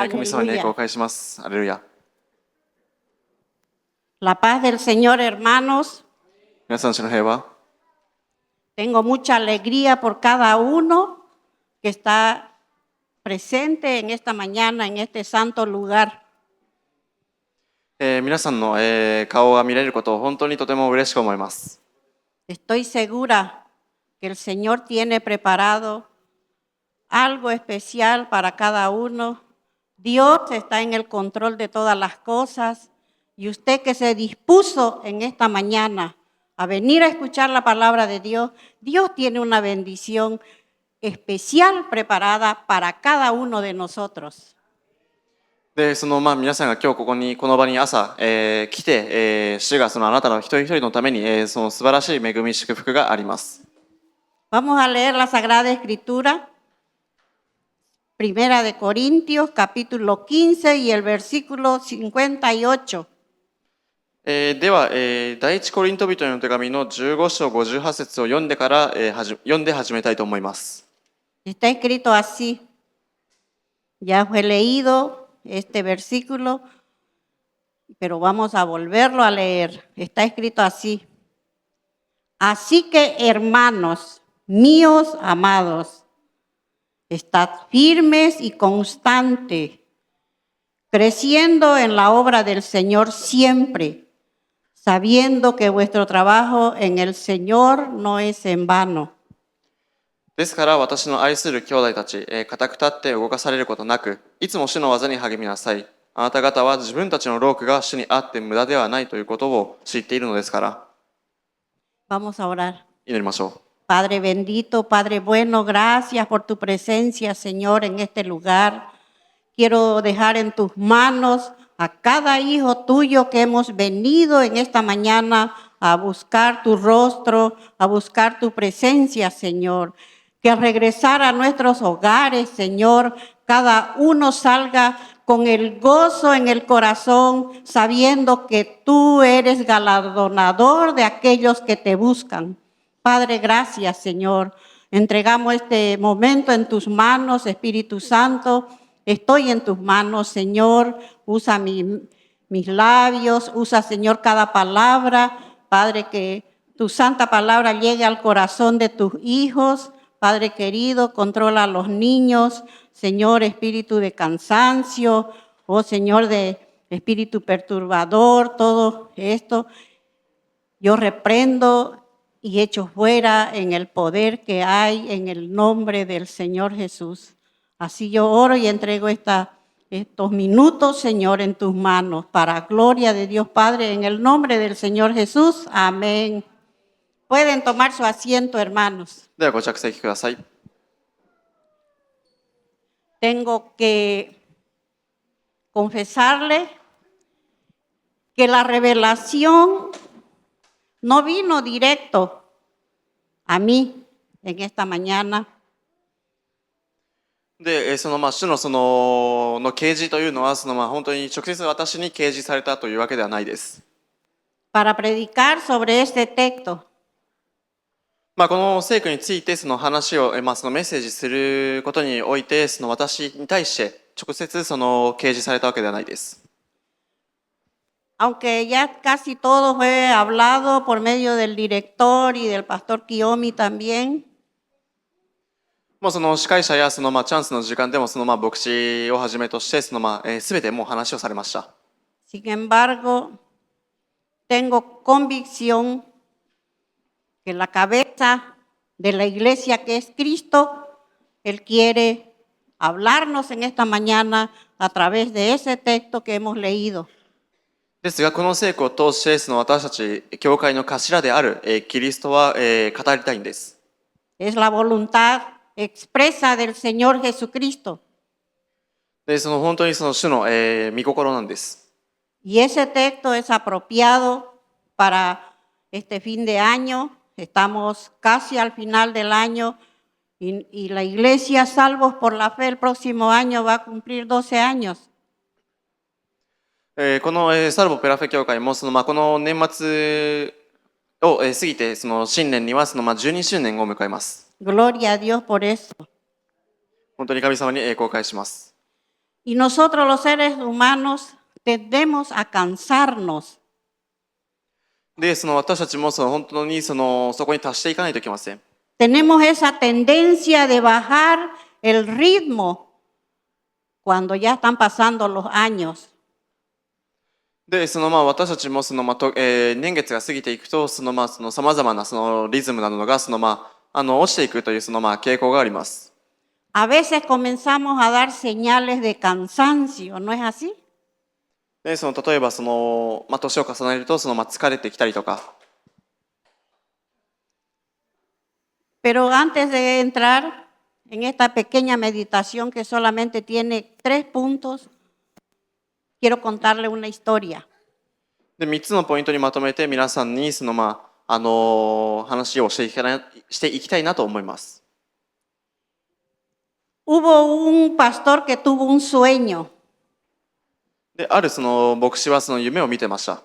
神様に栄光を Aleluya. 返します。アレルヤ。 La paz del Señor, hermanos. 皆さん、主の平和。 Tengo mucha alegría por cada uno que está presente en esta mañana, en este santo lugar. 皆さんの、顔が見れることを本当にとても嬉しく思います。 Estoy segura que el Señor tiene preparado algo especial para cada uno. Dios está en el control de todas las cosas y usted que se dispuso en esta mañana a venir a escuchar la palabra de Dios, Dios tiene una bendición especial preparada para cada uno de nosotros. で、皆さんが今日この場に朝、来て、主があなたの一人一人のために、その素晴らしい恵み祝福があります。 Vamos a leer la Sagrada Escritura, Primera de Corintios, capítulo 15 y el versículo 58. では、第一コリント人への手紙の15章58節を読んでから、読んで始めたいと思います。 Está escrito así. Ya fue leído este versículo, pero vamos a volverlo a leer. Está escrito así. Así que, hermanos míos amados, estad firmes y constantes, creciendo en la obra del Señor siempre, sabiendo que vuestro trabajo en el Señor no es en vano. ですから私の愛する兄弟たち、固く立って動かされることなく、いつも主の技に励みなさい。あなた方は自分たちの労苦が主にあって無駄ではないということを知っているのですから。 Vamos a orar. 祈りましょう。 Padre bendito, Padre bueno, gracias por tu presencia, Señor, en este lugar. Quiero dejar en tus manos a cada hijo tuyo que hemos venido en esta mañana a buscar tu rostro, a buscar tu presencia, Señor. Que al regresar a nuestros hogares, Señor, cada uno salga con el gozo en el corazón, sabiendo que tú eres galardonador de aquellos que te buscan. Padre, gracias, Señor. Entregamos este momento en tus manos, Espíritu Santo. Estoy en tus manos, Señor. Usa mis labios, usa, Señor, cada palabra. Padre, que tu santa palabra llegue al corazón de tus hijos. Padre querido, controla a los niños. Señor, espíritu de cansancio, oh Señor, de espíritu perturbador, todo esto. Yo reprendo y echo fuera en el poder que hay en el nombre del Señor Jesús. Así yo oro y entrego estos minutos, Señor, en tus manos, para gloria de Dios Padre, en el nombre del Señor Jesús. Amén. Pueden tomar su asiento, hermanos. ではご着席ください。 Tengo que confesarle que la revelación no vino directo a mí en esta mañana. で、主のの啓示というのは本当に直接私に啓示されたというわけではないです。 Para predicar sobre este texto. この聖句について話を、そのメッセージすることにおいて私に対して直接啓示されたわけではないです。 Aunque ya casi todo fue hablado por medio del director y del pastor Kiyomi también. 司会者やチャンスの時間でも牧師をはじめとして全てもう話をされました。 Sin embargo, tengo convicción que la cabeza de la iglesia que es Cristo, Él quiere hablarnos en esta mañana a través de ese texto que hemos leído. ですがこの聖句を通して私たち教会の頭であるキリストは語りたいんです。 Es la voluntad expresa del Señor Jesucristo. で本当に主の御心なんです。 Y ese texto es apropiado para este fin de año. Estamos casi al final del año y la iglesia Salvos por la Fe el próximo año va a cumplir 12 años. このサルボペラフェ教会もこの年末を過ぎて新年には12周年を迎えます。 Gloria a Dios por eso. 本当に神様に栄光を返します。Y nosotros los seres humanos tendemos a cansarnos. で、私たちも本当にそこに達していかないといけません。 Tenemos esa tendencia de bajar el ritmo cuando ya están pasando los años. で、私たちも年月が過ぎていくと、様々なリズムなどが落ちていくという傾向があります。 A veces comenzamos a dar señales de cansancio, ¿no es así? で、例えば年を重ねると疲れてきたりとか。 Pero antes de entrar en esta pequeña meditación que solamente tiene 3 puntos, quiero contarle una historia. で、3つのポイントにまとめて皆さんに話をしていきたいなと思います。 Hubo un pastor que tuvo un sueño. で、ある牧師は夢を見てました。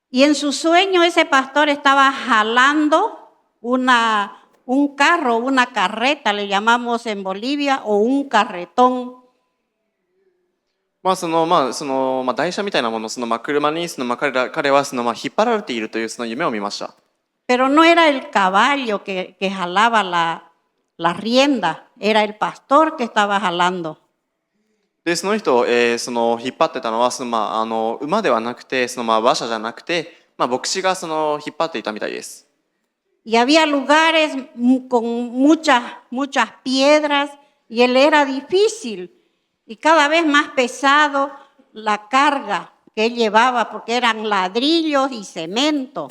Y en su sueño ese pastor estaba jalando un carro, una carreta, le llamamos en Bolivia, o un carretón. 台車みたいなもの、車に彼は引っ張られているという夢を見ました。 Pero no era el caballo que jalaba la rienda, era el pastor que estaba jalando. で、その人を、引っ張ってたのは馬ではなくて馬車じゃなくて、牧師が引っ張っていたみたいです。 Y había lugares con muchas piedras y él era difícil y cada vez más pesado la carga que él llevaba porque eran ladrillos y cemento.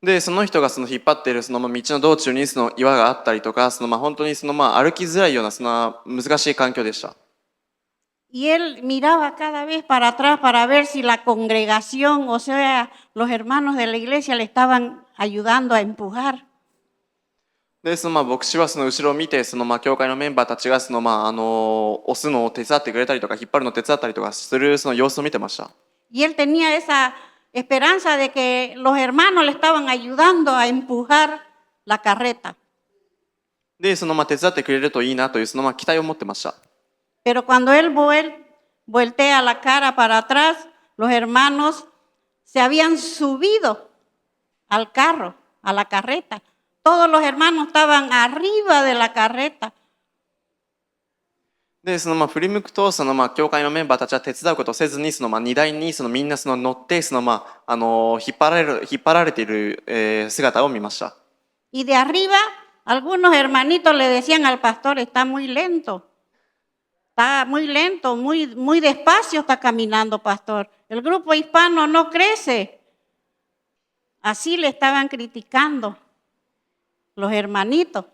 で、その人が引っ張っている道の道中に岩があったりとか、本当に歩きづらいような難しい環境でした。 Y él miraba cada vez para atrás para ver si la congregación, o sea, los hermanos de la iglesia le estaban ayudando a empujar. で、牧師は後ろを見て、教会のメンバーたちが押すのを手伝ってくれたりとか、引っ張るのを手伝ったりとかする様子を見てました。 Y él tenía esa esperanza de que los hermanos le estaban ayudando a empujar la carreta. で、手伝ってくれるといいなという期待を持ってました。 Pero cuando él voltea la cara para atrás, los hermanos se habían subido al carro, a la carreta. Todos los hermanos estaban arriba de la carreta. で、振り向くと、教会のメンバーたちは手伝うことをせずに、荷台にみんな乗って、引っ張られている、姿を見ました。 Y de arriba, algunos hermanitos le decían al pastor, está muy lento. Está muy lento, muy despacio está caminando, pastor. El grupo hispano no crece. Así le estaban criticando los hermanitos.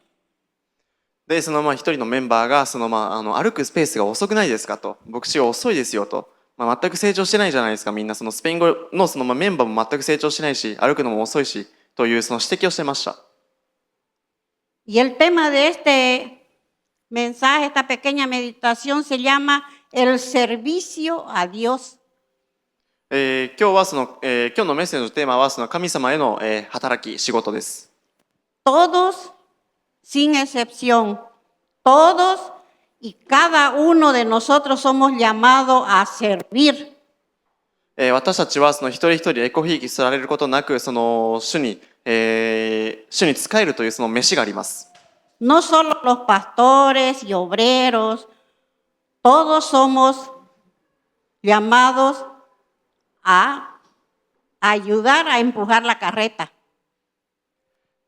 で、一人のメンバーが歩くスペースが遅くないですかと、牧師は遅いですよと、全く成長してないじゃないですか、みんなスペイン語のメンバーも全く成長してないし、歩くのも遅いしという指摘をしてました。 Y el tema de este mensaje, esta pequeña meditación se llama el servicio a Dios. 今日のメッセージのテーマは神様への、働き、仕事です。 Todos, sin excepción, todos y cada uno de nosotros somos llamados a servir. 私たちは一人一人エコひいきされることなく主に仕えるという召しがあります。 No solo los pastores y obreros, todos somos llamados a ayudar a empujar la carreta.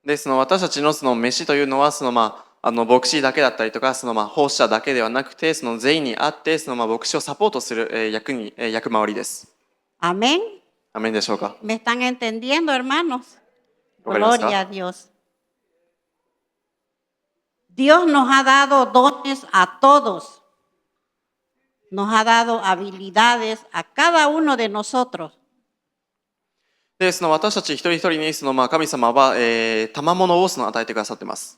で、私たちの召しというのは牧師だけだったりとか奉仕者だけではなくて全員にあって牧師をサポートする役回りです。 Amén. アメンでしょうか。 ¿Me están entendiendo, hermanos? わかりますか？ Gloria a Dios. Dios nos ha dado dones a todos. Nos ha dado habilidades a cada uno de nosotros. で、私たち一人一人に神様は、賜物を与えてくださっています。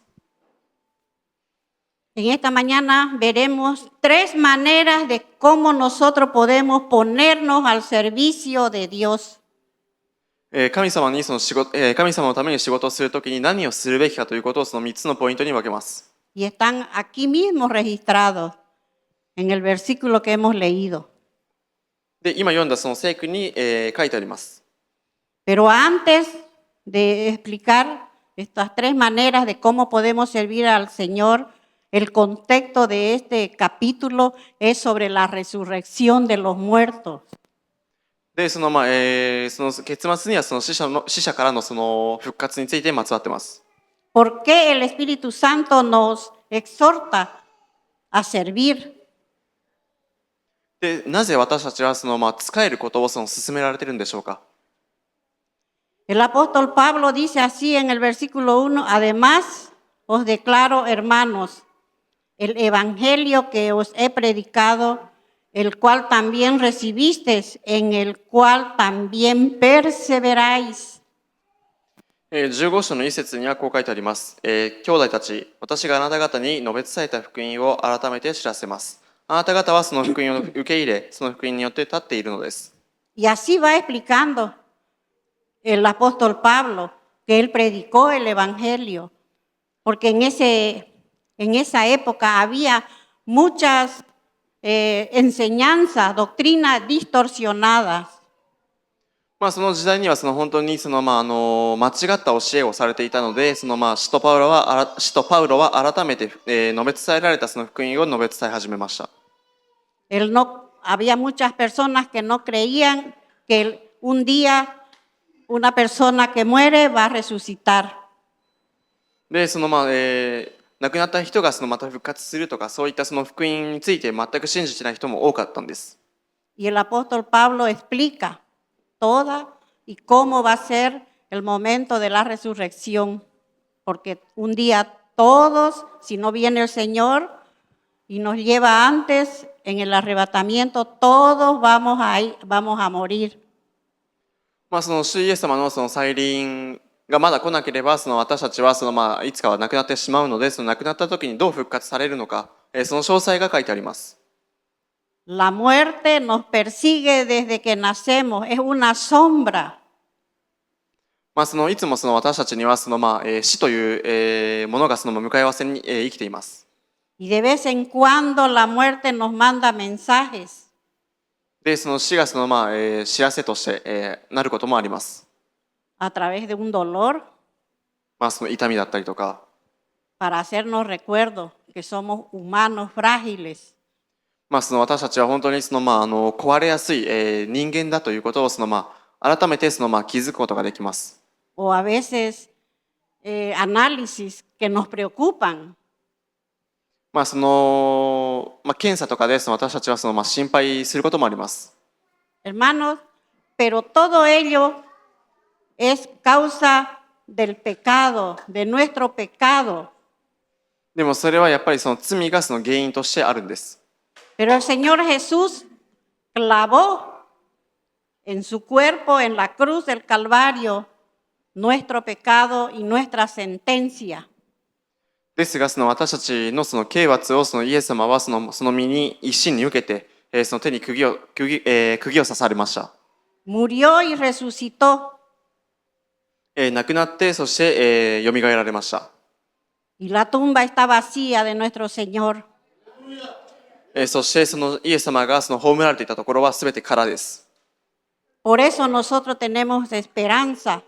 En esta mañana veremos 3 maneras de cómo nosotros podemos ponernos al servicio de Dios. 神様のために仕事をするときに何をするべきかということを3つのポイントに分けます。 Y están aquí mismo registrados. en el versículo que hemos leído. で、今読んだその聖句に、書いてあります。 Pero antes de explicar estas tres maneras de cómo podemos servir al Señor, el contexto de este capítulo es sobre la resurrección de los muertos. で、その結末にはその死者からのその復活についてまつわってます。 ¿Por qué el Espíritu Santo nos exhorta a servir? で、なぜ私たちはその仕えることをその進められているんでしょうか。 El apóstol Pablo dice así en el versículo 1, además os declaro, hermanos, el evangelio que os he predicado, el cual también recibisteis, en el cual también perseveráis. 15章の一節にはこう書いてあります。兄弟たち、私があなた方に述べ伝えた福音を改めて知らせます。あなた方はその福音を受け入れ、その福音によって立っているのです。 Y así va explicando el apóstol Pablo que él predicó el evangelio, porque en esa época había muchas enseñanzas, doctrinas distorsionadas. その時代にはその本当にその間違った教えをされていたので、その使徒パウロは改めて、述べ伝えられたその福音を述べ伝え始めました。 Había muchas personas que no creían que un día una persona que muere va a resucitar. で、その亡くなった人がそのまた復活するとか、そういったその福音について全く信じてない人も多かったんです。 Y el apóstol Pablo explica toda y cómo va a ser el momento de la resurrección, porque un día todos, si no viene el Señor y nos lleva antes en el arrebatamiento, todos vamos a morir. その主イエス様のその再臨がまだ来なければ、その私たちはそのいつかは亡くなってしまうので、その亡くなった時にどう復活されるのか、その詳細が書いてあります。 La muerte nos persigue desde que nacemos, es una sombra. そのいつもその私たちにはその死というものがその向かい合わせに生きています。 Y de vez en cuando la muerte nos manda mensajes. で、その死がその知らせとしてなることもあります。 A través de un dolor. その痛みだったりとか。 Para hacernos recuerdo que somos humanos frágiles. その私たちは本当にその壊れやすい人間だということをその改めてその気づくことができます。 O a veces análisis que nos preocupan. その検査とかでその私たちはその心配することもあります。 Hermanos, pero todo ello es causa del pecado, de nuestro pecado. でもそれはやっぱりその罪がその原因としてあるんです。 Pero el Señor Jesús clavó en su cuerpo, en la cruz del Calvario, nuestro pecado y nuestra sentencia. ですが、その私たちのその刑罰をそのイエス様はその身に一身に受けて、その手に釘を刺されました。 Murió y resucitó. 亡くなって、そして、よみがえられました。 Y la tumba está vacía de nuestro Señor. そしてそのイエス様がその葬られていたところはすべて空です。 Por eso nosotros tenemos esperanza,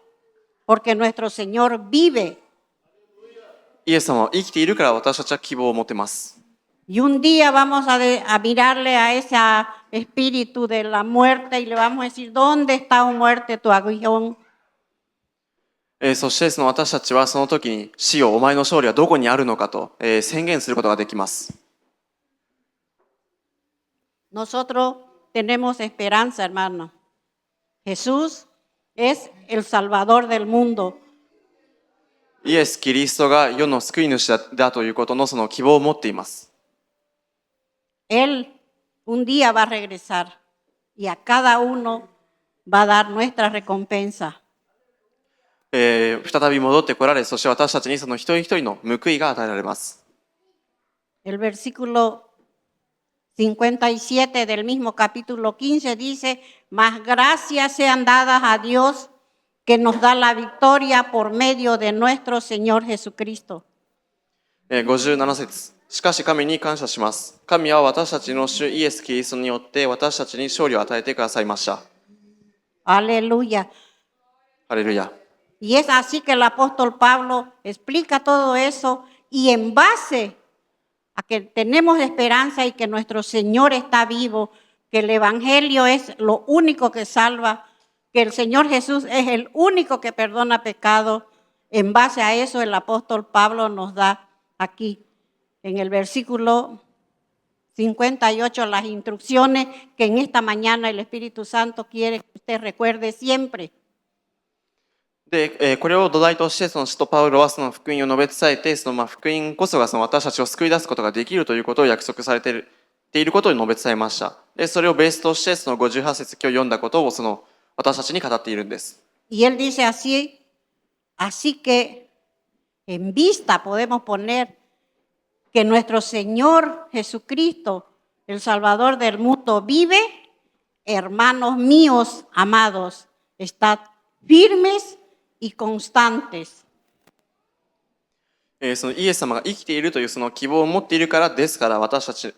porque nuestro Señor vive. イエス様は生きているから私たちは希望を持っています。 Y un día vamos a mirarle a ese espíritu de la muerte y le vamos a decir, ¿dónde está, oh muerte, tu aguijón? そしてその私たちはその時に死よ、お前の勝利はどこにあるのかと、宣言することができます。 Nosotros tenemos esperanza, hermano. Jesús es el Salvador del mundo. イエス・キリストが世の救い主だということのその希望を持っています。 Él un día va a regresar y a cada uno va a dar nuestra recompensa. 再び戻ってこられ、そして私たちにその一人一人の報いが与えられます。 El versículo 57 del mismo capítulo 15 dice, mas gracias sean dadas a Dios que nos da la victoria por medio de nuestro Señor Jesucristo. 57節、しかし神に感謝します。神は私たちの主イエス・キリストによって私たちに勝利を与えてくださいました。 Aleluya. ハレルヤ。 Y es así que el apóstol Pablo explica todo eso y en base a que tenemos esperanza y que nuestro Señor está vivo, que el Evangelio es lo único que salva, que el Señor Jesús es el único que perdona pecado. En base a eso el apóstol Pablo nos da aquí en el versículo 58 las instrucciones que en esta mañana el Espíritu Santo quiere que usted recuerde siempre. で、これを土台として、その使徒パウロはその福音を述べ伝えて、その福音こそがその私たちを救い出すことができるということを約束されていることを述べ伝えました。で、それをベースとして、その58節今日読んだことをその私たちに語っているんです。Y él dice así que en vista podemos poner que nuestro Señor Jesucristo, el Salvador del mundo, vive, hermanos míos amados, estad firmes y constantes. そのイエス様が生きているというその希望を持っているからですから私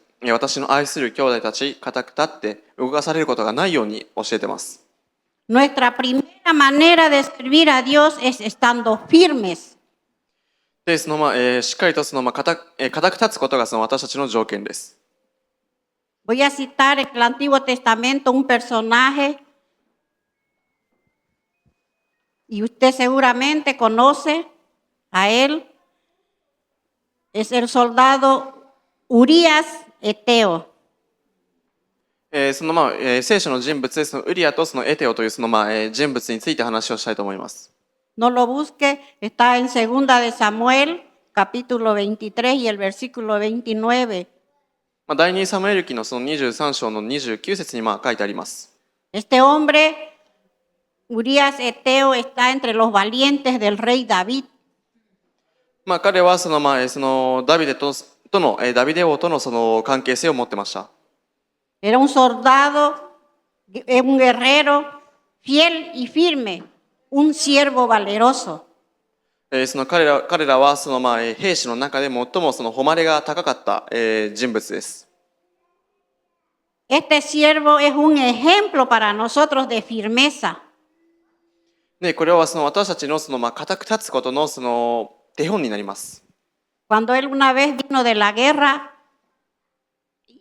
の愛する兄弟たち、固く立って動かされることがないように教えてます。Nuestra primera manera de servir a Dios es estando firmes. で、しっかりと固く立つことがその私たちの条件です。Voy a citar en el Antiguo Testamento un personaje y usted seguramente conoce a él. Es el soldado Urías Eteo. 聖書の人物でそのウリアとそのエテオという人物について話をしたいと思います。No lo busque, está en 2 de Samuel, capítulo 23 y el versículo 29. 第2サムエル記のその23章の29節に書いてあります。Este hombre, Urías Eteo, está entre los valientes del rey David. 彼はダビデ王とのその関係性を持ってました。Era un soldado, un guerrero fiel y firme, un siervo valeroso. 彼らは兵士の中で最もその誉れが高かった、人物です。Este siervo es un ejemplo para nosotros de firmeza. で、これは私たちの固く立つことの手本になります。Cuando él una vez vino de la guerra,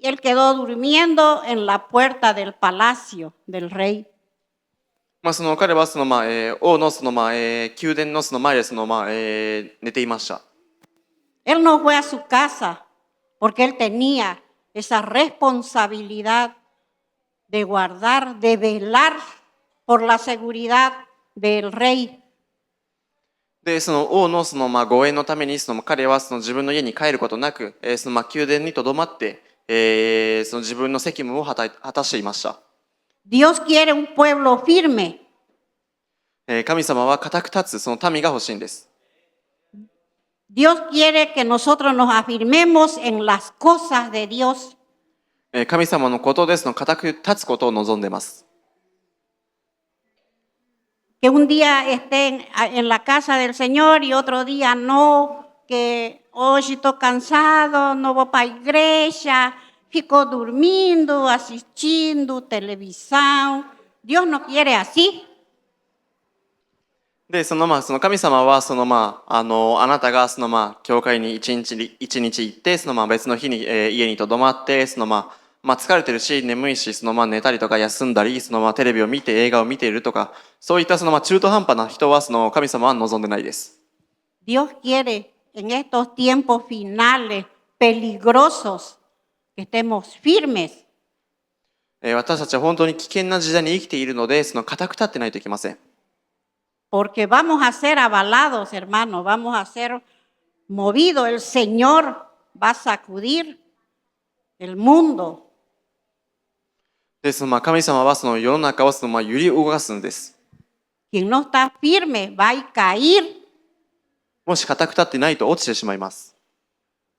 él quedó durmiendo en la puerta del palacio del rey. 彼は王の宮殿の前で寝ていました。Él no fue a su casa porque él tenía esa responsabilidad de guardar, de velar por la seguridad del rey. で、王の護衛のために彼は自分の家に帰ることなく、宮殿にとどまって、自分の責務を果たしていました。Dios quiere un pueblo firme. 神様は固く立つその民が欲しいんです。Dios quiere que nosotros nos afirmemos en las cosas de Dios. 神様のことで固く立つことを望んでいます。Que un día esté en la casa del Señor y otro día no, que hoy estoy cansado, no voy para la iglesia, fico durmiendo, asistiendo, televisión. Dios no quiere así. で、その神様はあなたが教会に一日行って別の日に、家にとどまって疲れてるし眠いし寝たりとか休んだりテレビを見て映画を見ているとかそういった中途半端な人は神様は望んでないです。Dios quiere en estos tiempos finales peligrosos que estemos firmes. 私たちは本当に危険な時代に生きているので固く立ってないといけません。Porque vamos a ser avalados, hermanos, vamos a ser movidos. El Señor va a sacudir el mundo. で、神様は世の中を揺り動かすんです。Quien no está firme va a caer. もし固く立ってないと落ちてしまいます。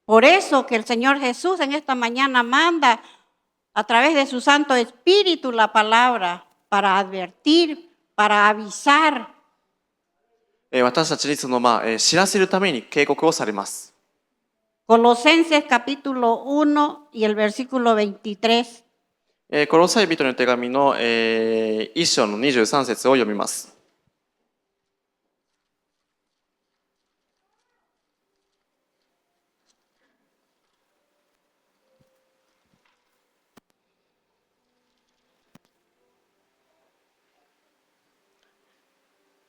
Por eso que el Señor Jesús en esta mañana manda a través de su Santo Espíritu la palabra para advertir, para avisar. 私たちに知らせるために警告をされます。Colosenses capítulo 1 y el versículo 23. コロサイ人の手紙の、1章の23節を読みます。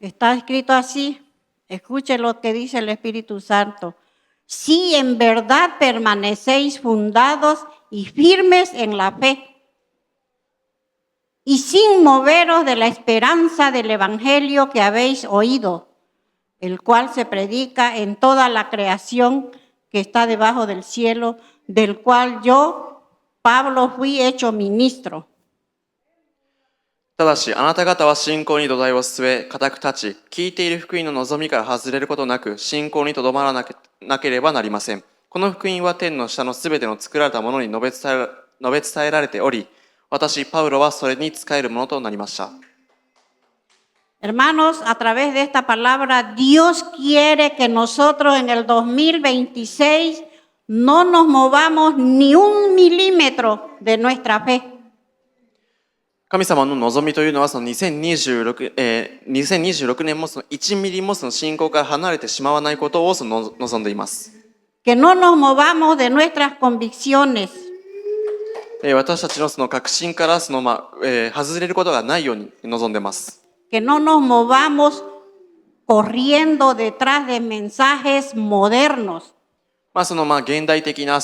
Está escrito así, escuche lo que dice el Espíritu Santo. Si en verdad permanecéis fundados y firmes en la fe, y sin moveros de la esperanza del Evangelio que habéis oído, el cual se predica en toda la creación que está debajo del cielo, del cual yo, Pablo, fui hecho ministro. ただし、あなた方は信仰に土台を据え、固く立ち、聞いている福音の望みから外れることなく、信仰にとどまらなければなりません。この福音は天の下のすべての作られたものに述べ伝えられており、私、パウロはそれに仕えるものとなりました。Hermanos, a través de esta palabra, Dios quiere que nosotros en el 2026 no nos movamos ni un milímetro de nuestra fe. 神様の望みというのは、その2026年もその1ミリもその信仰から離れてしまわないことを望んでいます。Que no nos movamos de nuestras convicciones. 私たちのその確信から外れることがないように望んでいます。Que no nos movamos corriendo detrás de mensajes modernos. 現代的な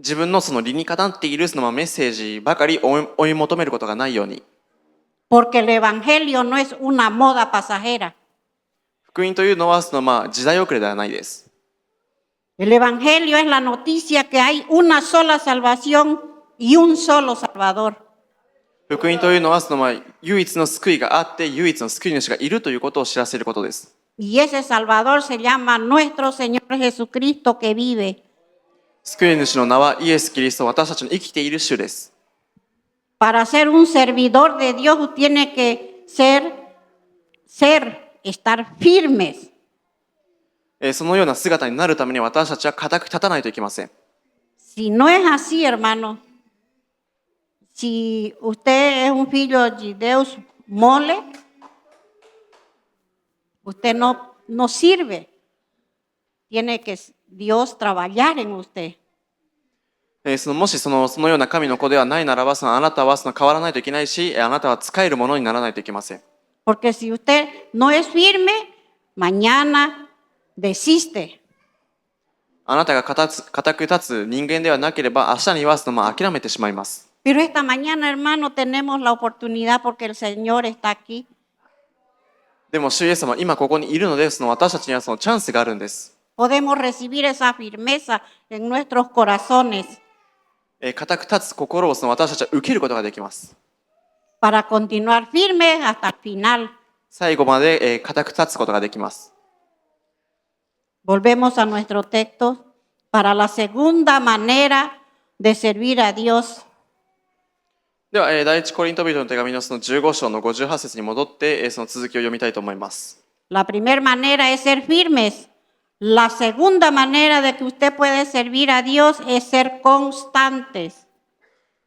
自分のその理にかなっているメッセージばかり追い求めることがないように。Porque el evangelio no es una moda pasajera. 福音というのは時代遅れではないです。El evangelio es la noticia que hay una sola salvación y un solo Salvador. 福音というのは唯一の救いがあって唯一の救い主がいるということを知らせることです。Y ese Salvador se llama nuestro Señor Jesucristo que vive. 救い主の名はイエス・キリスト、私たちの生きている主です。Para ser un servidor de Dios tiene que estar firmes. そのような姿になるために私たちは固く立たないといけません。Si no es así, hermano, si usted es un filho de Deus mole, usted no sirve. Tiene que Dios trabajar en usted. もしそのような神の子ではないならば、あなたは変わらないといけないし、あなたは使えるものにならないといけません。Porque si usted no es firme, mañana desiste. あなたが固く立つ人間ではなければ、明日には諦めてしまいます。Pero esta mañana, hermano, tenemos la oportunidad porque el Señor está aquí. でも主イエス様は今ここにいるので、私たちにはチャンスがあるんです。Podemos recibir esa firmeza en nuestros corazones. 固く立つ心を私たちは受けることができます。Para continuar firmes hasta el final. 最後まで固く立つことができます。Volvemos a nuestro texto para la segunda manera de servir a Dios. では、第一コリント人の手紙の15章の58節に戻って、その続きを読みたいと思います。La primera manera es ser firmes. La segunda manera de que usted puede servir a Dios es ser constantes.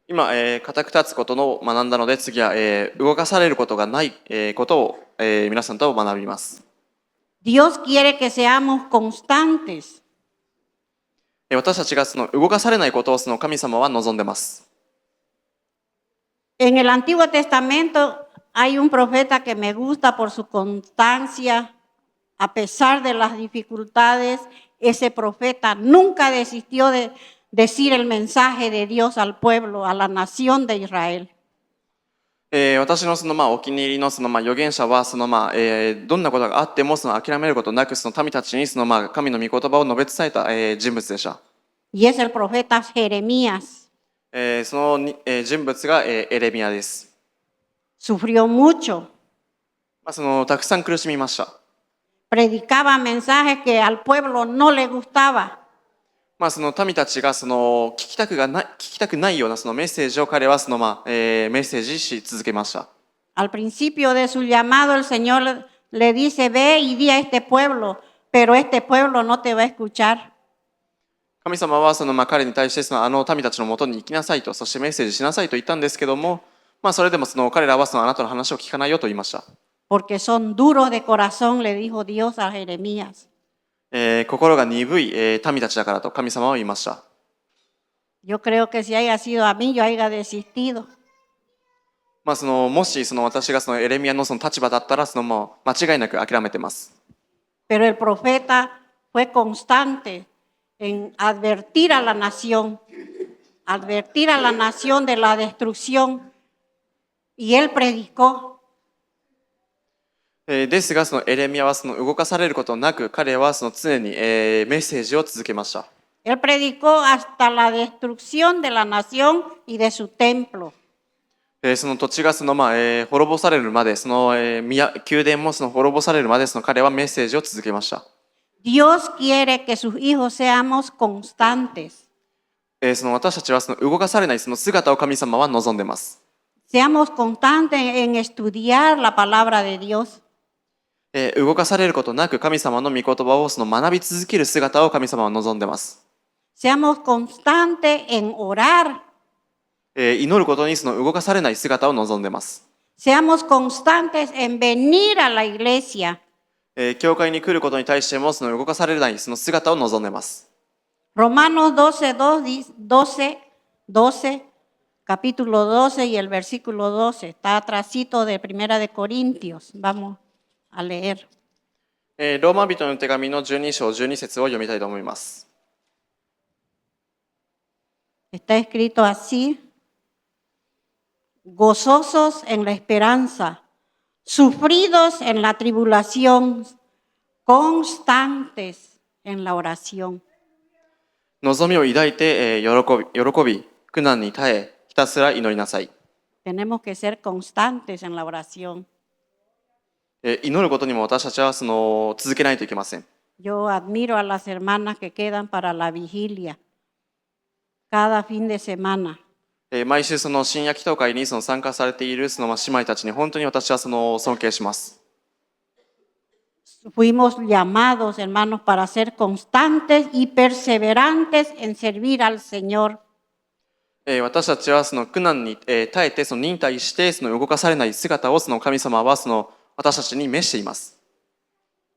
今、固く立つことを学んだので、次は、動かされることがない、ことを、皆さんと学びます。Dios quiere que seamos constantes. 私たちが動かされないことを神様は望んでいます。En el Antiguo Testamento hay un profeta que me gusta por su constancia. A pesar de las dificultades, ese profeta nunca desistió de decir el mensaje de Dios al pueblo, a la nación de Israel. 私のお気に入りの預言者はどんなことがあっても諦めることなく民たちに神の御言葉を述べ伝えた、人物でした。Y es el profeta Jeremías. その、人物が、エレミヤです。Sufrió mucho. たくさん苦しみました。Predicaba mensajes que al pueblo no le gustaba. 民たちが聞きたくないようなメッセージを彼はメッセージし続けました。Al principio de su llamado, el Señor le dice: ve y di a este pueblo, pero este pueblo no te va a escuchar. 神様は彼に対してあの民たちのもとに行きなさいと、そしてメッセージしなさいと言ったんですけども、それでも彼らはあなたの話を聞かないよと言いました。Porque son duros de corazón, le dijo Dios a Jeremías. 心が鈍い、民たちだからと神様は言いました。Yo creo que si haya sido a mí, yo haya desistido. もし私がエレミヤの立場だったら間違いなく諦めてます。Pero el profeta fue constante en advertir a la nación de la destrucción, y él predicó. ですがエレミヤは動かされることなく、彼は常に、メッセージを続けました。Él predicó hasta la destrucción de la nación y de su templo. その土地が滅ぼされるまで、宮殿も滅ぼされるまで彼はメッセージを続けました。Dios quiere que sus hijos seamos constantes. 私たちは動かされない姿を神様は望んでいます。Seamos constantes en estudiar la palabra de Dios. 動かされることなく神様の御言葉を学び続ける姿を神様は望んでいます。Seamos constantes en orar. 祈ることに動かされない姿を望んでいます。Seamos constantes en venir a la iglesia. 教会に来ることに対しても動かされない姿を望んでいます。Romanos 12, capítulo 12 y el versículo 12. Está atrásito de Primera de Corintios. Vamos a leer. ローマ人の手紙の12章12節を読みたいと思います。Está escrito así: gozosos en la esperanza, sufridos en la tribulación, constantes en la oración. 望みを抱いて、喜び、苦難に耐え、ひたすら祈りなさい。Tenemos que ser constantes en la oración. 祈ることにも私たちは続けないといけません。Yo admiro a las hermanas que quedan para la vigilia cada fin de semana. 毎週深夜祈祷会に参加されている姉妹たちに本当に私は尊敬します。Fuimos llamados, hermanos, para ser constantes y perseverantes en servir al Señor. 私たちは苦難に耐えて忍耐して動かされない姿を神様は私たちに召しています。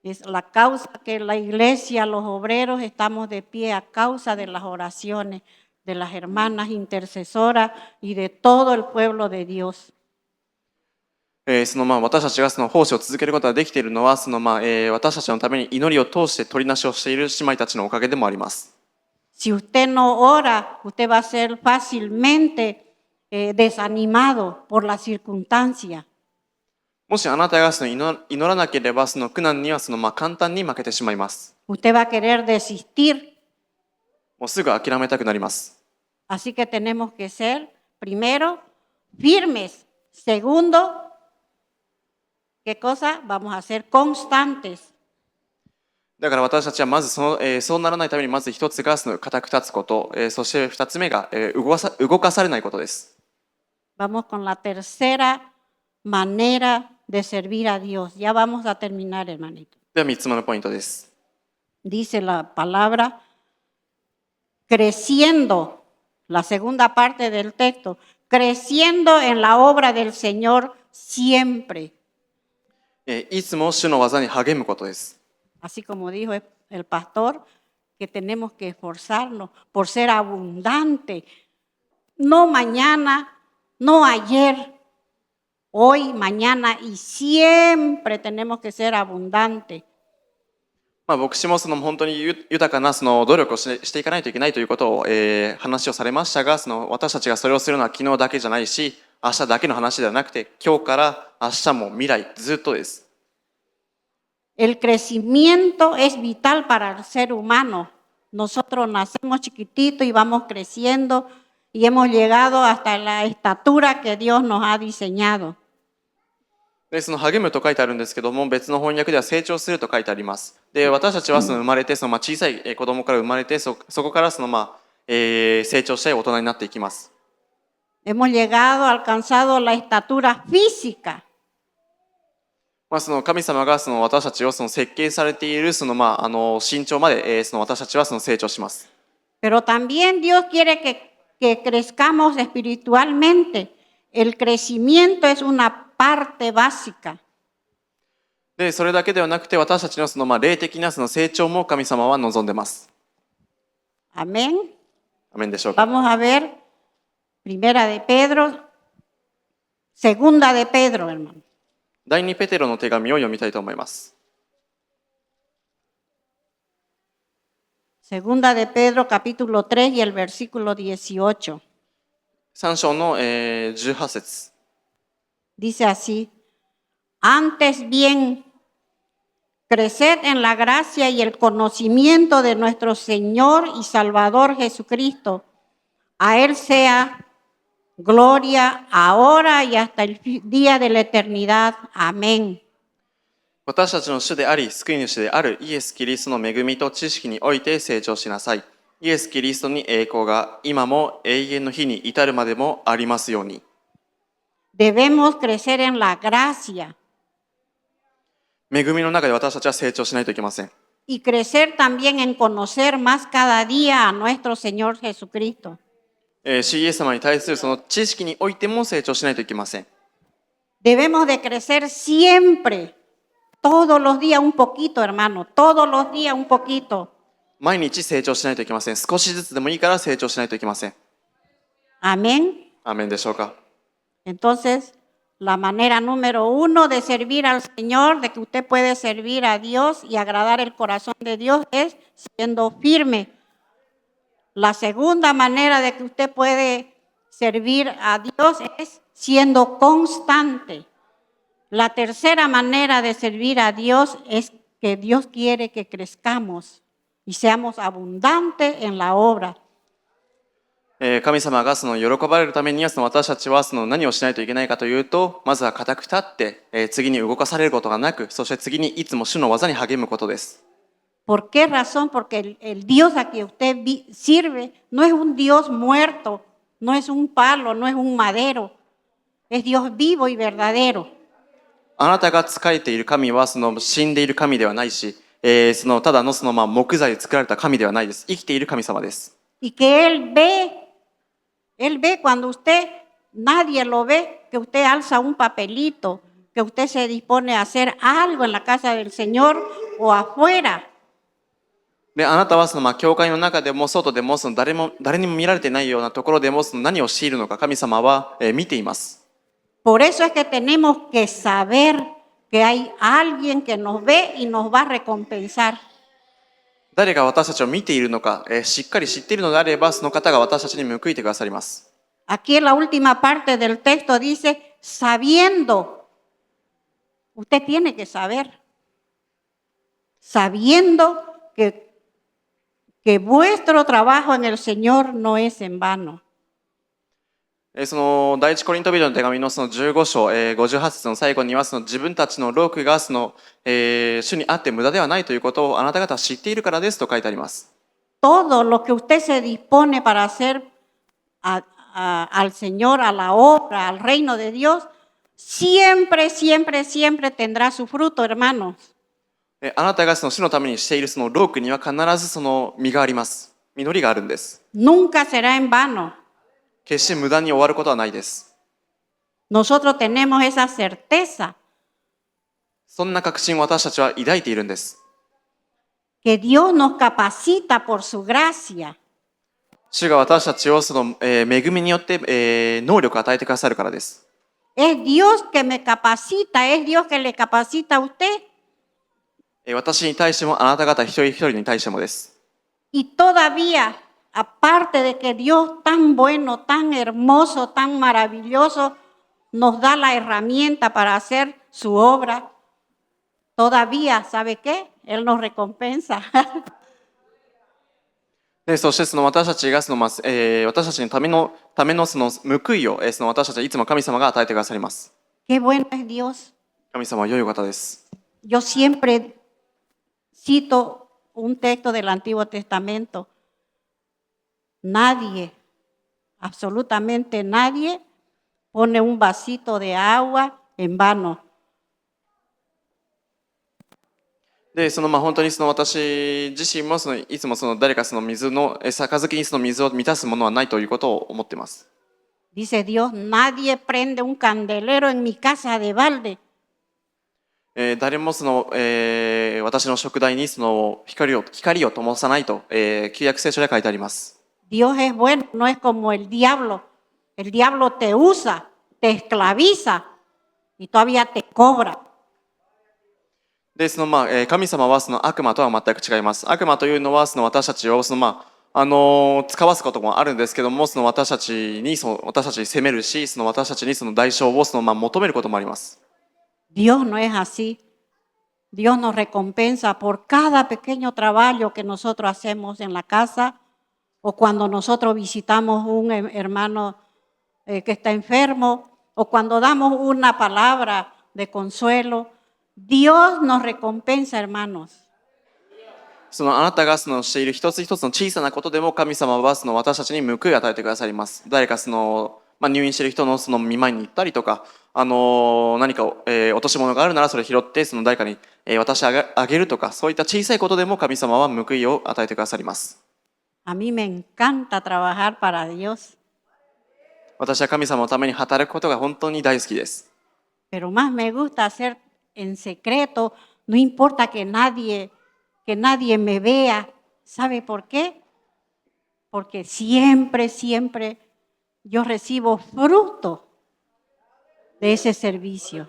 Es la causa que la iglesia, los obreros, estamos de pie a causa de las oraciones de las hermanas intercesoras y de todo el pueblo de Dios. 私たちが奉仕を続けることができているのは私たちのために祈りを通して取りなしをしている姉妹たちのおかげでもあります。Si usted no ora, usted va a ser fácilmente desanimado por la circunstancia. もしあなたが祈らなければ苦難には簡単に負けてしまいます。Usted va a querer desistir. もうすぐ諦めたくなります。Así que tenemos que ser, primero, firmes. Segundo, ¿qué cosa? Vamos a ser constantes. だから私たちはまずそうならないためにまず一つが固く立つこと、そして二つ目が動かされないことです。Vamos con la tercera manera de servir a Dios. Ya vamos a terminar, hermanito. では三つ目のポイントです。Dice la palabra creciendo, la segunda parte del texto, creciendo en la obra del Señor siempre. いつも主の技に励むことです。Así como dijo el pastor, que tenemos que esforzarnos por ser abundante. No mañana, no ayer, hoy, mañana y siempre tenemos que ser abundantes. 牧師も本当に豊かな努力をしていかないといけないということを、話をされましたが、私たちがそれをするのは昨日だけじゃないし、明日だけの話ではなくて、今日から明日も未来ずっとです。El crecimiento es vital para el ser humano. Nosotros nacemos chiquititos y vamos creciendo y hemos llegado hasta la estatura que Dios nos ha diseñado. で励むと書いてあるんですけども、別の翻訳では成長すると書いてあります。で私たちは生まれて小さい子供から生まれてそこから成長して大人になっていきます。Hemos llegado, alcanzado la estatura física. その神様がその私たちをその設計されているその、身長まで、その私たちはその成長します。Pero también Dios quiere que crezcamos espiritualmente. El crecimiento es una parte básica. で、それだけではなくて私たちのその霊的なその成長も神様は望んでます。Amén. アメンでしょうか。 Vamos a ver Primera de Pedro, Segunda de Pedro, hermano. 第2ペテロの手紙を読みたいと思います。Segunda de Pedro, capítulo 3 y el versículo 18. 3章の、18節。 Dice así: Antes bien, creced en la gracia y el conocimiento de nuestro Señor y Salvador Jesucristo. A Él sea gloria ahora y hasta el día de la eternidad. Amén. 私たちの主であり、救い主であるイエス・キリストの恵みと知識において成長しなさい。イエス・キリストに栄光が今も永遠の日に至るまでもありますように。Debemos crecer en la gracia 恵みの中で私たちは成長しないといけません。 y crecer también en conocer más cada día a nuestro Señor Jesucristo. 主イエス様に対するその知識においても成長しないといけません。 Debemos de crecer siempre, todos los días un poquito, hermano, todos los días un poquito. 毎日成長しないといけません。少しずつでもいいから成長しないといけません。 Amén. アーメンでしょうか。 Entonces, la manera número 1 de servir al Señor, de que usted puede servir a Dios y agradar el corazón de Dios, es siendo firme. La segunda manera de que usted puede servir a Dios es siendo constante. La tercera manera de servir a Dios es que Dios quiere que crezcamos y seamos abundantes en la obra. 神様がその喜ばれるためにはその私たちはその何をしないといけないかというと、まずは固く立って、次に動かされることがなく、そして次にいつも主の技に励むことです。 ¿Por qué razón? Porque el Dios a que usted sirve no es un Dios muerto, no es un palo, no es un madero, es Dios vivo y verdadero. あなたが仕えている神はその死んでいる神ではないし、そのただのその木材で作られた神ではないです。生きている神様です。 Y que Él ve cuando usted, nadie lo ve, que usted alza un papelito, que usted se dispone a hacer algo en la casa del Señor o afuera. で、あなたはその教会の中でも外でもその誰にも見られてないようなところでもその何をしているのか神様は、見ています。 Por eso es que tenemos que saber que hay alguien que nos ve y nos va a recompensar. 誰が私たちを見ているのか、しっかり知っているのであれば、その方が私たちに報いてくださります。 Aquí en la última parte del texto dice, sabiendo, usted tiene que saber, sabiendo que vuestro trabajo en el Señor no es en vano. その第一コリント人の手紙のその15章、58節の最後にはその自分たちの労苦がその、主にあって無駄ではないということをあなた方は知っているからですと書いてあります。 Todo lo que usted se dispone para hacer al Señor, a la obra, al reino de Dios, siempre, siempre, siempre tendrá su fruto, hermanos. あなたがその主のためにしているその労苦には必ずその実があります。実りがあるんです。 Nunca será en vano. 決して無駄に終わることはないです。 Nosotros tenemos esa certeza そんな確信を私たちは抱いているんです。 que Dios nos capacita por su gracia. 主が私たちをその、恵みによって、能力を与えてくださるからです。 Es Dios que me capacita, es Dios que le capacita a usted. 私に対してもあなた方一人一人に対してもです。 Y todavía, aparte de que Dios tan bueno, tan hermoso, tan maravilloso, nos da la herramienta para hacer su obra, todavía, ¿sabe qué? Él nos recompensa. でそしてその私たちがその、私たちのためのその報いを、その私たちはいつも神様が与えてくださります。 Qué bueno es Dios. 神様は良いお方です。 Yo siempre cito un texto del Antiguo Testamento. Nadie, absolutamente nadie, pone un vasito de agua en vano. で、本当に私自身もいつも誰か水の、杯に水を満たすものはないということを思っています。Dice Dios, nadie prende un candelero en mi casa de balde. 誰も私の食台に光を灯さないと、旧約聖書で書いてあります。Dios es bueno, no es como el diablo. El diablo te usa, te esclaviza y todavía te cobra. で、神様は悪魔とは全く違います。悪魔というのは私たちを使わすこともあるんですけども、私たちに責めるし、私たちに代償を求めることもあります。Dios no es así. Dios nos recompensa por cada pequeño trabajo que nosotros hacemos en la casa o cuando nosotros visitamos un hermano que está enfermo o cuando damos una palabra de consuelo. Dios nos recompensa, hermanos. あなたがしている一つ一つの小さなことでも神様は私たちに報いを与えてくださいます。誰か入院している人の見舞いに行ったりとか、何か、落とし物があるならそれを拾って誰かに、渡してあげるとか、そういった小さいことでも神様は報いを与えてくださります。A mí me encanta trabajar para Dios. 私は神様のために働くことが本当に大好きです。Pero más me gusta hacer en secreto, no importa que nadie me vea. ¿Sabe por qué? Porque siempre yo recibo fruto de ese servicio.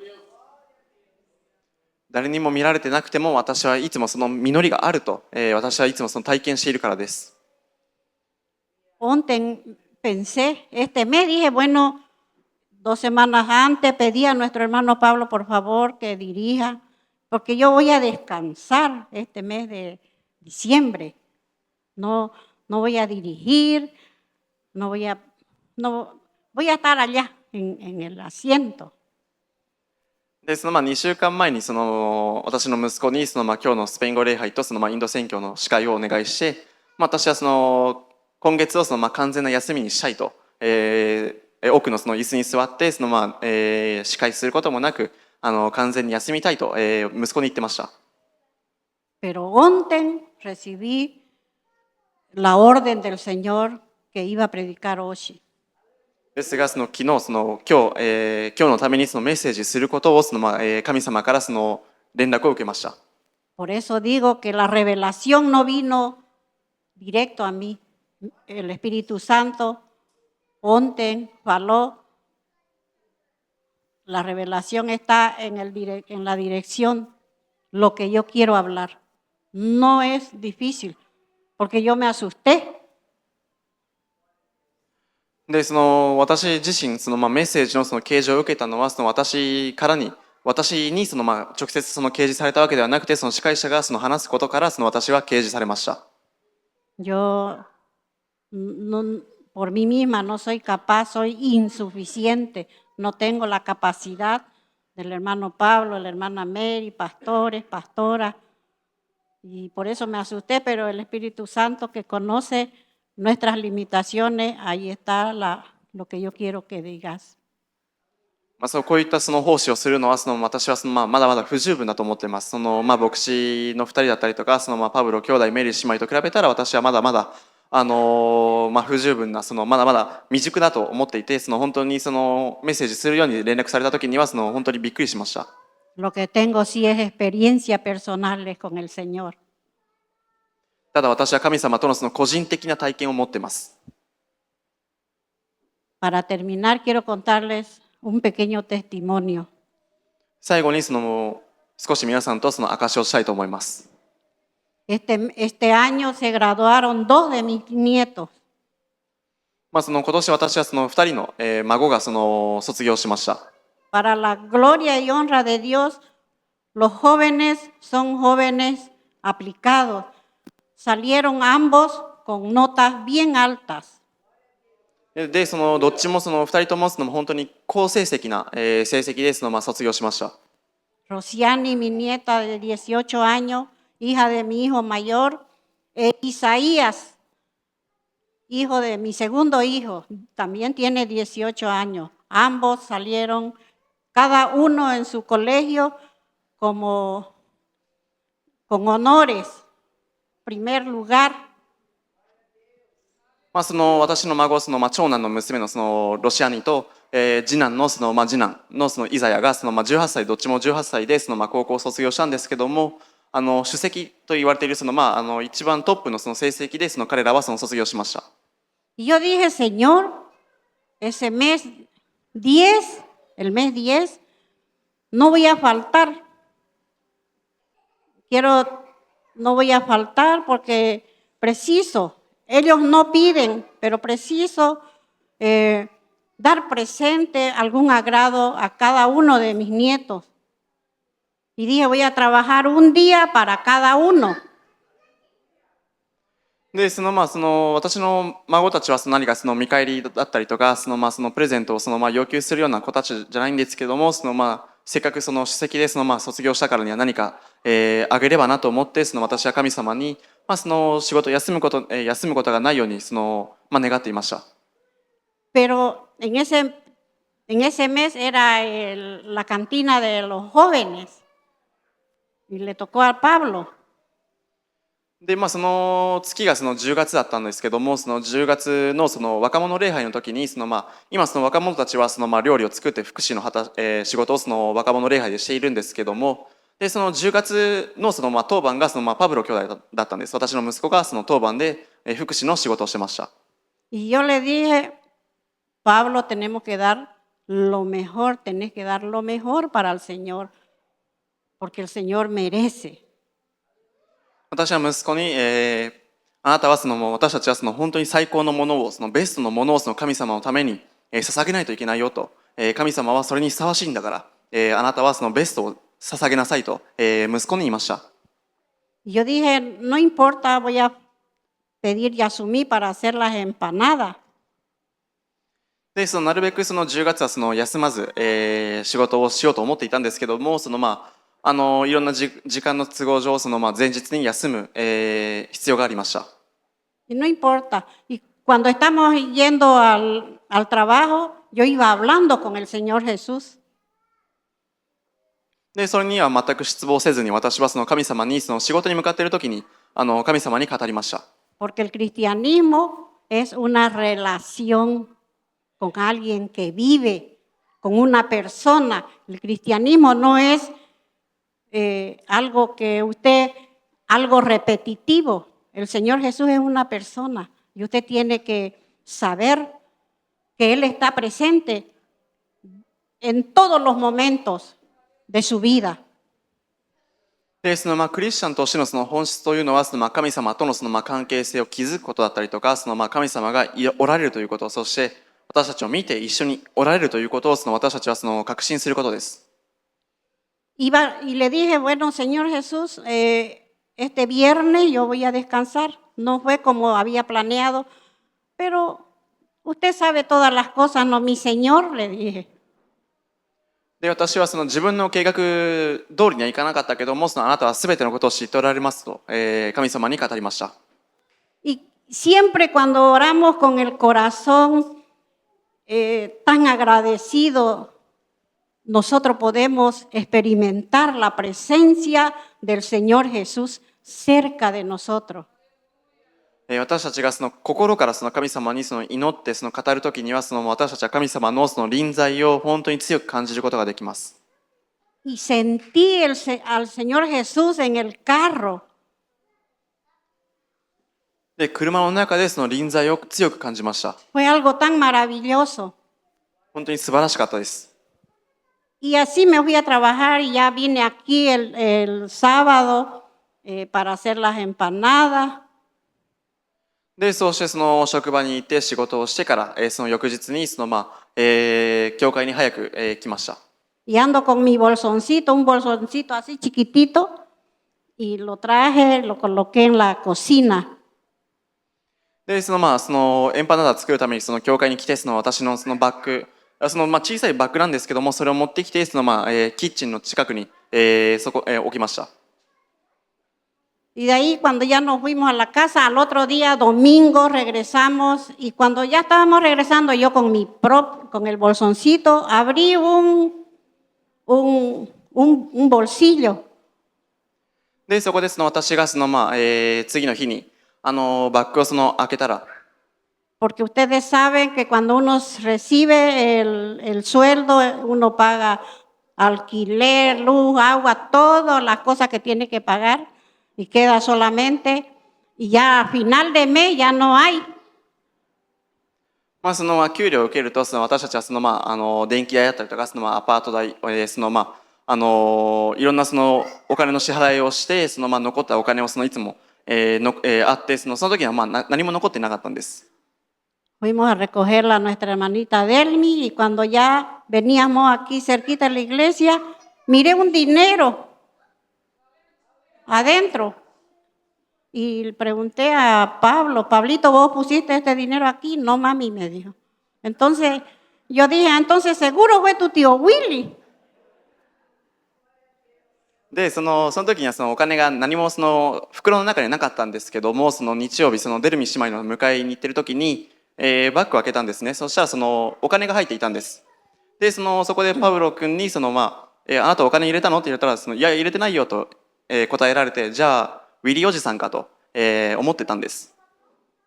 誰にも見られてなくても私はいつも実りがあると、私はいつも体験しているからです。Pensé, este mes dije, bueno, 2 semanas antes pedí a nuestro hermano Pablo, por favor, que dirija, porque yo voy a descansar este mes de diciembre. No voy a dirigir, voy a estar allá en el asiento. で、2週間前に私の息子に今日のスペイン語礼拝とインド宣教の司会をお願いして、私は今月を完全な休みにしたいと、奥の椅子に座って司会することもなく完全に休みたいと、息子に言ってました。Pero recibí la orden del Señor que iba a predicar hoy. ですが昨日今日のためにメッセージすることを神様から連絡を受けました。Por eso digo que la revelación no vino directo a mí. El Espíritu Santo faló. La revelación está en la dirección, lo que yo quiero hablar. No es difícil, porque yo me asusté. で、私自身メッセージの啓示を受けたのは私に直接掲示されたわけではなくて、司会者が話すことから私は掲示されました。Yo por mí misma no soy capaz, soy insuficiente, no tengo la capacidad del hermano Pablo, la hermana Mary, pastores, pastoras, y por eso me asusté, pero el Espíritu Santo que conoce nuestras limitaciones, ahí está lo que yo quiero que digas. こういった奉仕をするのは私はまだまだ不十分だと思っています。牧師の2人だったりとかパブロ兄弟メリー姉妹と比べたら私はまだまだ不十分なまだまだ未熟だと思っていて、本当にメッセージするように連絡された時には本当にびっくりしました。Lo que tengo sí es experiencia personales con el Señor. ただ私は神様との個人的な体験を持っています。Para terminar, quiero contarles un pequeño testimonio. 最後に少し皆さんと証しをしたいと思います。Este año se graduaron 2 de mis nietos. 今年私は2人の孫が卒業しました。Para la gloria y honra de Dios, los jóvenes son jóvenes aplicados. Salieron ambos con notas bien altas. で、どっちも2人とも本当に高成績な成績で卒業しました。Rosiani, mi nieta de 18 años, hija de mi hijo mayor, Isaías, hijo de mi segundo hijo, también tiene 18 años. Ambos salieron, cada uno en su colegio, como con honores, primer lugar. その私の孫、長男の娘のロシアニと、次男の次男のイザヤが18歳、どっちも18歳で高校を卒業したんですけども、首席と言われている一番トップの成績で彼らは卒業しました。Y yo dije, Señor, ese mes 10, el mes 10, no voy a faltar. No voy a faltar porque preciso, ellos no piden, pero preciso dar presente algún agrado a cada uno de mis nietos. Y dije, voy a trabajar un día para cada uno. で私の孫たちは何か見返りだったりとかプレゼントを要求するような子たちじゃないんですけどもせっかく首席で卒業したからには何か、あげればなと思って私は神様に、仕事休むことがないように願っていました。Pero en ese mes era la cantina de los jóvenes y le tocó a Pablo. でその月が10月だったんですけども、10月の若者礼拝の時に今若者たちは料理を作って福祉の仕事を若者礼拝でしているんですけども、で10月の当番がパブロ兄弟だったんです。私の息子が当番で福祉の仕事をしてました。Y yo le dije, Pablo, tenés que dar lo mejor para el Señor, porque el Señor merece. 私は息子に、あなたは私たちは本当に最高のものをベストのものを神様のために、捧げないといけないよと、神様はそれにふさわしいんだから、あなたはベストを捧げなさいと、息子に言いました。Yo dije, no importa, voy a pedir Yasumí para hacer las empanadas. でなるべく10月は休まず、仕事をしようと思っていたんですけども、いろんな時間の都合上前日に休む、必要がありました。Y no importa. Y cuando estamos yendo al trabajo, yo iba hablando con el Señor Jesús. でそれには全く失望せずに、私は神様に仕事に向かっている時に神様に語りました。Porque el cristianismo es una relación con alguien que vive, con una persona. El cristianismo no es algo repetitivo. El Señor Jesús es una persona y usted tiene que saber que Él está presente en todos los momentos de su vida. でクリスチャンとしての本質というのは神様との関係性を築くことだったりとか、神様がおられるということ、そして私たちを見て一緒におられるということを私たちは確信することです。Y le dije, bueno, Señor Jesús, este viernes yo voy a descansar. No fue como había planeado, pero usted sabe todas las cosas, ¿no, mi Señor? Le dije. で私は自分の計画通りにはいかなかったけども、あなたはすべてのことを知っておられますと、神様に語りました。Y siempre cuando oramos con el corazón tan agradecido, nosotros podemos experimentar la presencia del Señor Jesús cerca de nosotros. 私たちが心から神様に祈って語るときには私たちは神様の臨在を本当に強く感じることができます。Y sentí al Señor Jesús en el carro. で車の中で臨在を強く感じました。Fue algo tan maravilloso. 本当に素晴らしかったです。Y así me fui a trabajar y ya vine aquí el sábado para hacer las empanadas. でそうして職場に行って仕事をしてから、翌日に教会に早く、来ました。Y ando con mi bolsoncito, un bolsoncito así chiquitito, y lo traje, lo coloqué en la cocina. でエンパナダ作るために教会に来て私のバッグ、小さいバッグなんですけども、それを持ってきてキッチンの近くに、置きました。Y de ahí cuando ya nos fuimos a la casa, al otro día, domingo, regresamos, y cuando ya estábamos regresando, yo con el bolsoncito, abrí un bolsillo. で、そこで私が次の日に、バッグを開けたら、Porque ustedes saben que cuando uno recibe el sueldo, uno paga alquiler, luz, agua, todas las cosas que tiene que pagar y queda solamente, y ya a final de mes ya no hay. 給料を受けると、私たちは電気代だったりとか、アパート代、いろんなお金の支払いをして、残ったお金をいつも、あって、その時には何も残ってなかったんです。Fuimos a recogerla a nuestra hermanita Delmi y cuando ya veníamos aquí cerquita de la iglesia, miré un dinero adentro y le pregunté a Pablo, Pablito, ¿vos pusiste este dinero aquí? No, mami, me dijo. Entonces yo dije, entonces seguro fue tu tío Willy. で、その時にはお金が何も袋の中になかったんですけども、日曜日デルミ姉妹の迎えに行ってる時に、バッグを開けたんですね。そしたらお金が入っていたんです。で、そこでパウロ君にあなたお金入れたのって言ったら、いや入れてないよと、答えられて、じゃあウィリーおじさんかと、思ってたんです。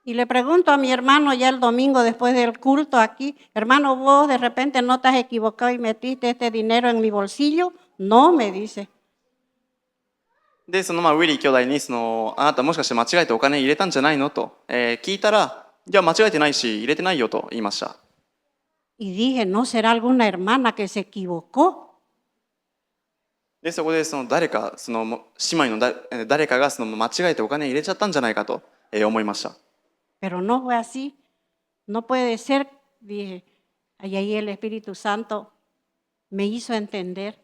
Y le pregunto a mi hermano ya el domingo después del culto aquí, hermano, vos de repente no te has equivocado y metiste este dinero en mi bolsillo. No, me dice. で、ウィリー兄弟にあなたもしかして間違えてお金入れたんじゃないのと、聞いたら、いや間違えてないし入れてないよと言いました。Y dije, ¿no será alguna hermana que se equivocó? で、そこで誰か姉妹の誰かが間違えてお金入れちゃったんじゃないかと、思いました。Pero no fue así. No puede ser, dije. Y ahí el Espíritu Santo me hizo entender.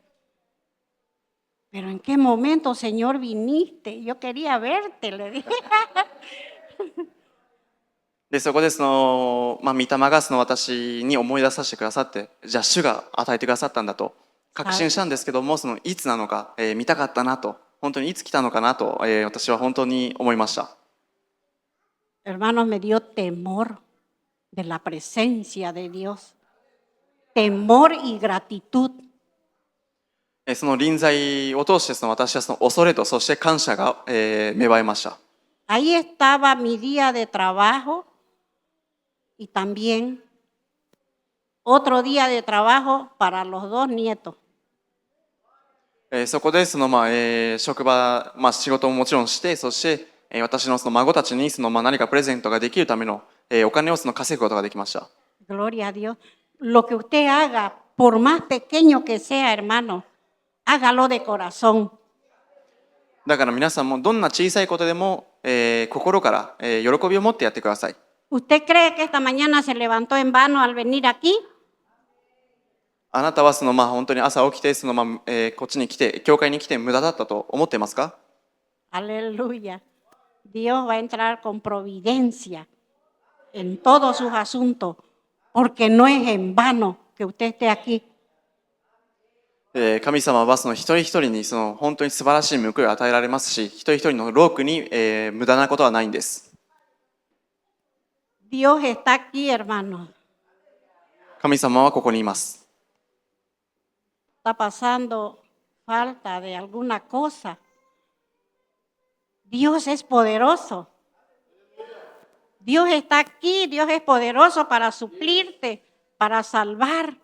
Pero ¿en qué momento, Señor, viniste? Yo quería verte, le dije. で、そこで御霊が私に思い出させてくださって、じゃあ主が与えてくださったんだと確信したんですけども、いつなのか、見たかったなと、本当にいつ来たのかなと、私は本当に思いました。Hermanos, me dio temor de la presencia de Dios. Temor y gratitud. その臨在を通して私は恐れとそして感謝が、芽生えました。Ahí estaba mi día de trabajo y también otro día de trabajo para los dos nietos. そこで職場、仕事ももちろんして、そして私の孫たちに何かプレゼントができるためのお金を稼ぐことができました。Gloria a Dios. Lo que usted haga, por más pequeño que sea, hermano, hágalo de corazón. だから皆さんもどんな小さいことでも、心から、喜びを持ってやってください。¿Usted cree que esta mañana se levantó en vano al venir aquí? あなたは本当に朝起きてこっちに来て教会に来て無駄だったと思ってますか？ Aleluya. Dios va a entrar con providencia en todos sus asuntos, porque no es en vano que usted esté aquí. 神様は一人一人に本当に素晴らしい報いを与えられますし、一人一人の労苦に、無駄なことはないんです。Dios está aquí, hermano. 神様はここにいます。Está pasando falta de alguna cosa. Dios es poderoso. Dios está aquí, Dios es poderoso para suplirte, para salvar.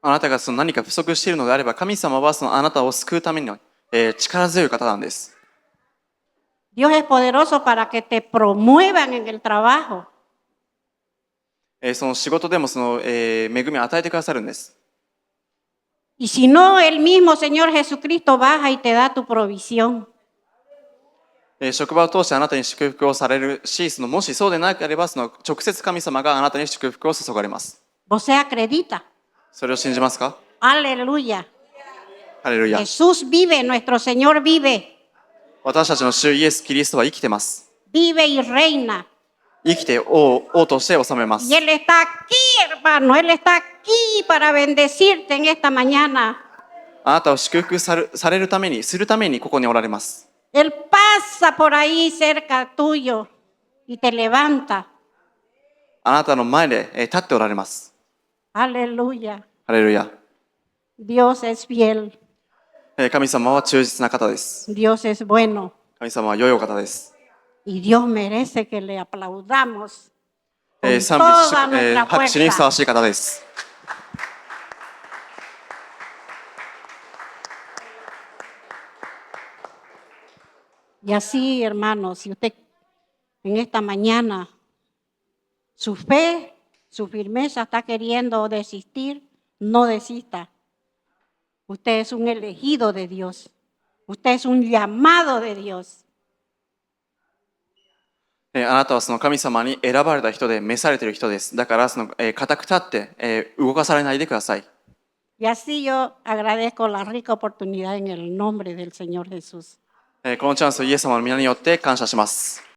あなたが何か不足しているのであれば、神様はあなたを救うための、力強い方なんです。Dios es poderoso para que te promuevan en el trabajo. その仕事でも恵みを与えてくださるんです。Y si no, el mismo Señor Jesucristo baja y te da tu provisión. 職場を通してあなたに祝福をされるし、もしそうでなければ直接神様があなたに祝福を注がれます。¿Usted acredita? それを信じますか？ Aleluya. ハレルヤ。 Jesús vive, nuestro Señor vive. 私たちの主イエス・キリストは生きてます。Vive y reina. 生きて王として治めます。Y Él está aquí, hermano. Él está aquí para bendecirte en esta mañana. あなたを祝福されるために、するためにここにおられます。Él pasa por ahí cerca tuyo y te levanta. あなたの前で立っておられます。 Aleluya. ハレルヤ。 Dios es fiel. 神様は忠実な方です。 Dios es bueno 神様は良いお方です。 y Dios merece que le aplaudamos con 賛美、 toda nuestra 拍手にふさわ fuerza. しい方です。 Y así, hermanos, si usted en esta mañana su fe, su firmeza está queriendo desistir, no desista. Usted es un elegido de Dios. Usted es un llamado de Dios. あなたはその神様に選ばれた人で召されている人です。だから固く立って、動かされないでください。 Y así yo agradezco la rica oportunidad en el nombre del Señor Jesús. このチャンスをイエス様の皆によって感謝します。